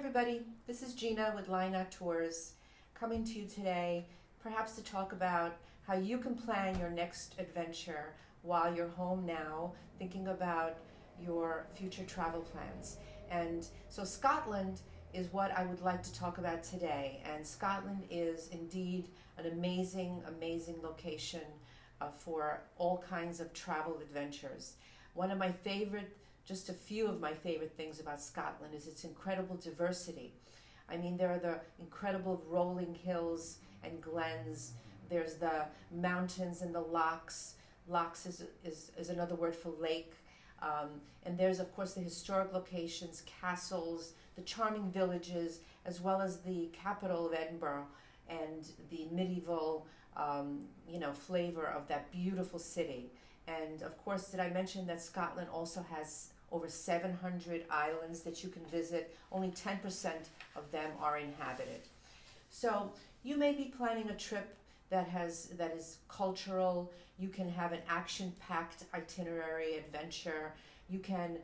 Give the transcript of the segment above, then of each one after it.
everybody, this is Gina with Lionot Tours coming to you today, perhaps to talk about how you can plan your next adventure while you're home now, thinking about your future travel plans. And so Scotland is what I would like to talk about today. And Scotland is indeed an amazing, amazing location for all kinds of travel adventures. One of my favorite Just a few of my favorite things about Scotland is its incredible diversity. I mean, there are the incredible rolling hills and glens. There's the mountains and the lochs. Lochs is another word for lake. And there's, of course, the historic locations, castles, the charming villages, as well as the capital of Edinburgh and the medieval, flavor of that beautiful city. And of course, did I mention that Scotland also has over 700 islands that you can visit? Only 10% of them are inhabited. So you may be planning a trip that is cultural. You can have an action-packed itinerary adventure. You can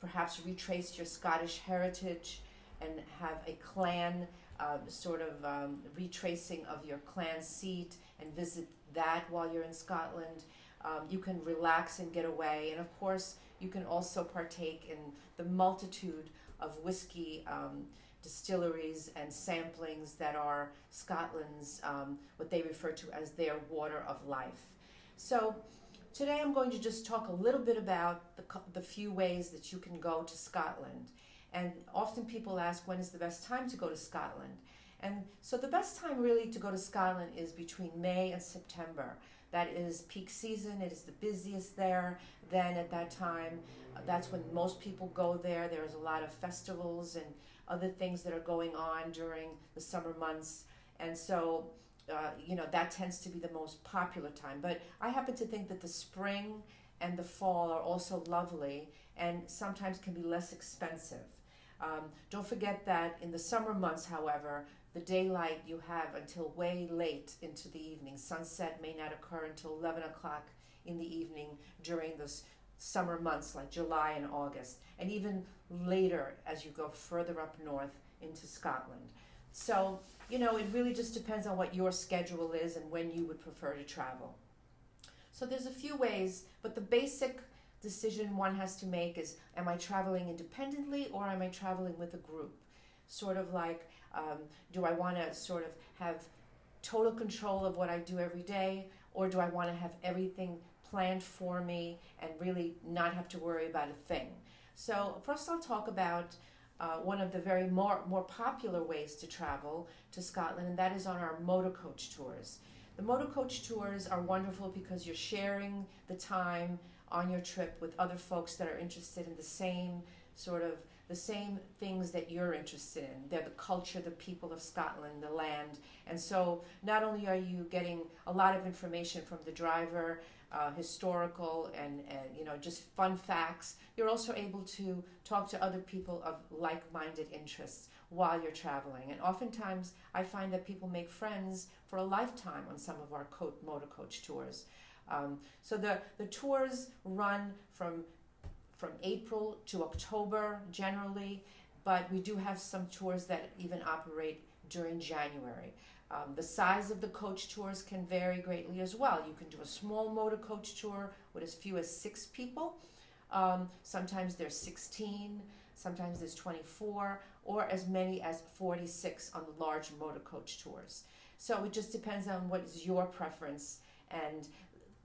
perhaps retrace your Scottish heritage and have a clan retracing of your clan seat and visit that while you're in Scotland. You can relax and get away, and of course you can also partake in the multitude of whiskey distilleries and samplings that are Scotland's, what they refer to as their water of life. So today I'm going to just talk a little bit about the few ways that you can go to Scotland. And often people ask, when is the best time to go to Scotland? And so the best time really to go to Scotland is between May and September. That is peak season. It is the busiest there. Then at that time, that's when most people go there. There's a lot of festivals and other things that are going on during the summer months. And so, that tends to be the most popular time. But I happen to think that the spring and the fall are also lovely and sometimes can be less expensive. Don't forget that in the summer months, however, the daylight you have until way late into the evening. Sunset may not occur until 11 o'clock in the evening during those summer months like July and August, and even later as you go further up north into Scotland. So, it really just depends on what your schedule is and when you would prefer to travel. So there's a few ways, but the basic decision one has to make is, am I traveling independently or am I traveling with a group? Sort of like, do I want to sort of have total control of what I do every day, or do I want to have everything planned for me and really not have to worry about a thing? So first I'll talk about one of the very more popular ways to travel to Scotland, and that is on our motor coach tours. The motor coach tours are wonderful because you're sharing the time on your trip with other folks that are interested in the same things that you're interested in. They're the culture, the people of Scotland, the land. And so not only are you getting a lot of information from the driver, historical and just fun facts, you're also able to talk to other people of like-minded interests while you're traveling. And oftentimes I find that people make friends for a lifetime on some of our motor coach tours. So the tours run from April to October generally, but we do have some tours that even operate during January. The size of the coach tours can vary greatly as well. You can do a small motor coach tour with as few as 6 people. Sometimes there's 16, sometimes there's 24, or as many as 46 on the large motor coach tours. So it just depends on what is your preference, and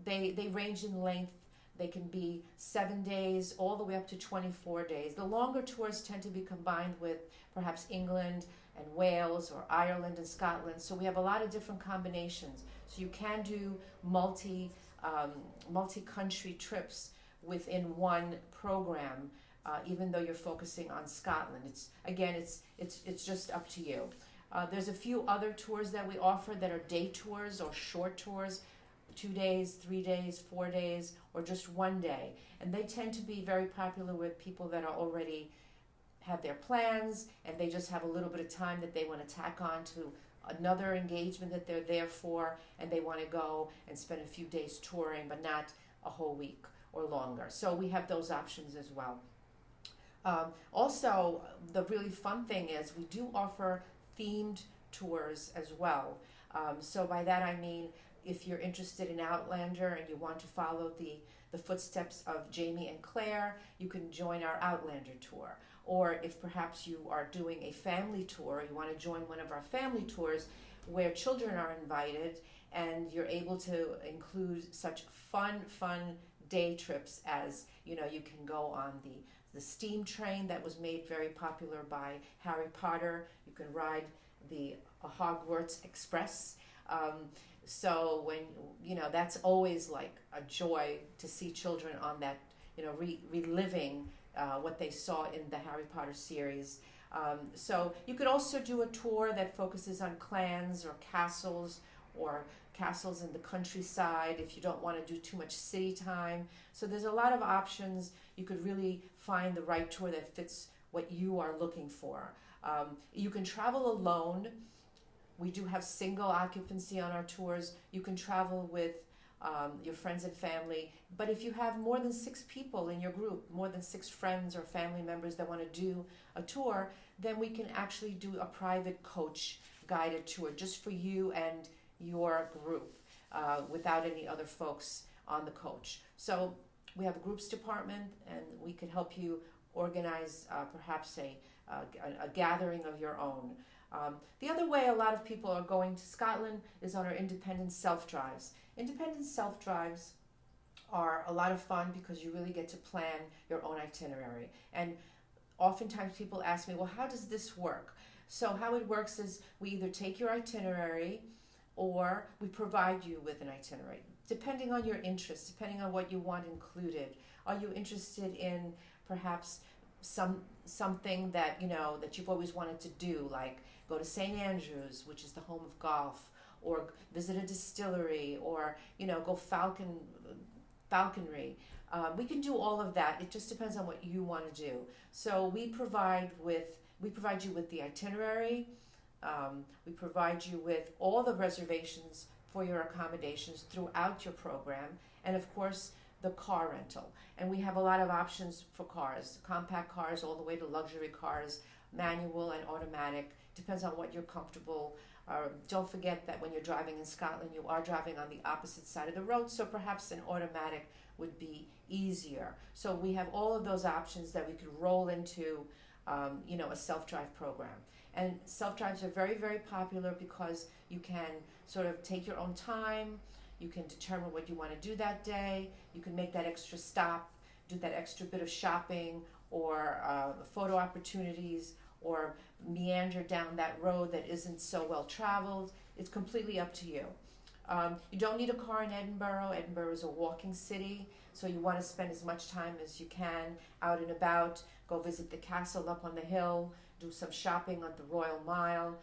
they range in length. They can be 7 days all the way up to 24 days. The longer tours tend to be combined with perhaps England and Wales or Ireland and Scotland. So we have a lot of different combinations. So you can do multi-country trips within one program, even though you're focusing on Scotland. It's just up to you. There's a few other tours that we offer that are day tours or short tours. 2 days, 3 days, 4 days, or just 1 day. And they tend to be very popular with people that are already have their plans and they just have a little bit of time that they want to tack on to another engagement that they're there for, and they want to go and spend a few days touring but not a whole week or longer. So we have those options as well. Also, the really fun thing is we do offer themed tours as well. So by that I mean, if you're interested in Outlander and you want to follow the footsteps of Jamie and Claire, you can join our Outlander tour. Or if perhaps you are doing a family tour, you want to join one of our family tours where children are invited and you're able to include such fun day trips as, you know, you can go on the steam train that was made very popular by Harry Potter. You can ride the Hogwarts Express. So when, you know, that's always like a joy to see children on that, you know, reliving what they saw in the Harry Potter series. So you could also do a tour that focuses on clans or castles in the countryside if you don't want to do too much city time. So there's a lot of options. You could really find the right tour that fits what you are looking for. You can travel alone. We do have single occupancy on our tours. You can travel with your friends and family. But if you have more than 6 people in your group, more than 6 friends or family members that want to do a tour, then we can actually do a private coach guided tour just for you and your group without any other folks on the coach. So we have a groups department and we could help you organize perhaps a gathering of your own. The other way a lot of people are going to Scotland is on our independent self-drives. Independent self-drives are a lot of fun because you really get to plan your own itinerary. And oftentimes people ask me, well, how does this work? So how it works is we either take your itinerary or we provide you with an itinerary, depending on your interests, depending on what you want included. Are you interested in perhaps something that, you know, that you've always wanted to do, like go to St. Andrews, which is the home of golf, or visit a distillery, or, you know, go falconry. We can do all of that. It just depends on what you want to do. So we provide you with the itinerary. We provide you with all the reservations for your accommodations throughout your program, and of course the car rental. And we have a lot of options for cars, compact cars all the way to luxury cars, manual and automatic. Depends on what you're comfortable. Don't forget that when you're driving in Scotland, you are driving on the opposite side of the road, so perhaps an automatic would be easier. So we have all of those options that we could roll into, you know, a self-drive program. And self-drives are very, very popular because you can sort of take your own time. You can determine what you want to do that day. You can make that extra stop, do that extra bit of shopping or photo opportunities, or meander down that road that isn't so well traveled. It's completely up to you. You don't need a car in Edinburgh. Edinburgh is a walking city, so you want to spend as much time as you can out and about. Go visit the castle up on the hill, do some shopping on the Royal Mile.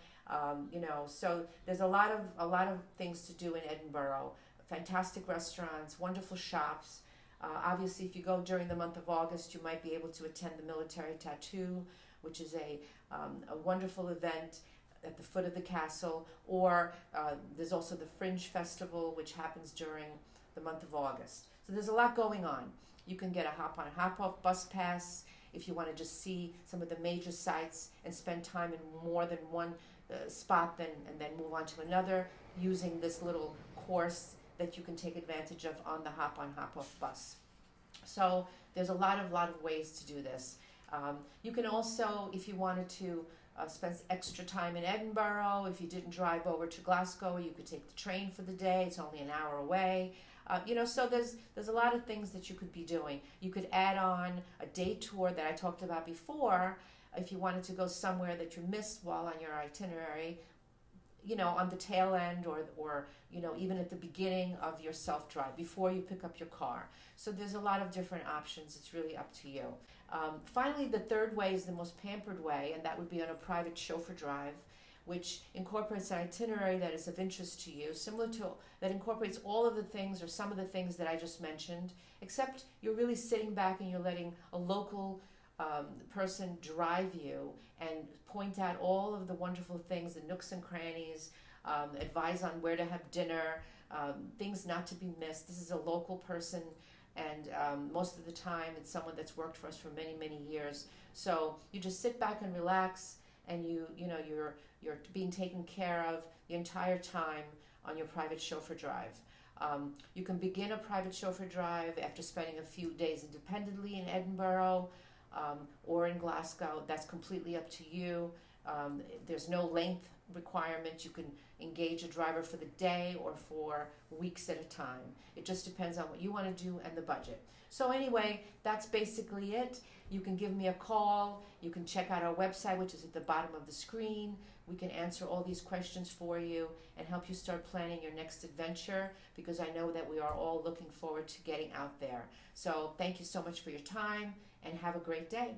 You know, so there's a lot of things to do in Edinburgh. Fantastic restaurants, wonderful shops. Obviously, if you go during the month of August, you might be able to attend the Military Tattoo, which is a wonderful event at the foot of the castle. Or there's also the Fringe Festival, which happens during the month of August. So there's a lot going on. You can get a hop-on, hop-off bus pass if you want to just see some of the major sites and spend time in more than one spot and then move on to another using this little course that you can take advantage of on the hop-on, hop-off bus. So there's a lot of ways to do this. You can also, if you wanted to spend extra time in Edinburgh, if you didn't drive over to Glasgow, you could take the train for the day. It's only an hour away. You know, so there's a lot of things that you could be doing. You could add on a day tour that I talked about before if you wanted to go somewhere that you missed while on your itinerary, you know, on the tail end or you know, even at the beginning of your self-drive before you pick up your car. So there's a lot of different options. It's really up to you. Finally, the third way is the most pampered way, and that would be on a private chauffeur drive, which incorporates an itinerary that is of interest to you, that incorporates all of the things or some of the things that I just mentioned, except you're really sitting back and you're letting a local person drive you and point out all of the wonderful things, the nooks and crannies, advise on where to have dinner, things not to be missed. This is a local person and most of the time it's someone that's worked for us for many, many years. So you just sit back and relax, and you're being taken care of the entire time on your private chauffeur drive. You can begin a private chauffeur drive after spending a few days independently in Edinburgh or in Glasgow. That's completely up to you. There's no length requirement. You can engage a driver for the day or for weeks at a time. It just depends on what you want to do and the budget. So anyway, that's basically it. You can give me a call. You can check out our website, which is at the bottom of the screen. We can answer all these questions for you and help you start planning your next adventure, because I know that we are all looking forward to getting out there. So thank you so much for your time, and have a great day.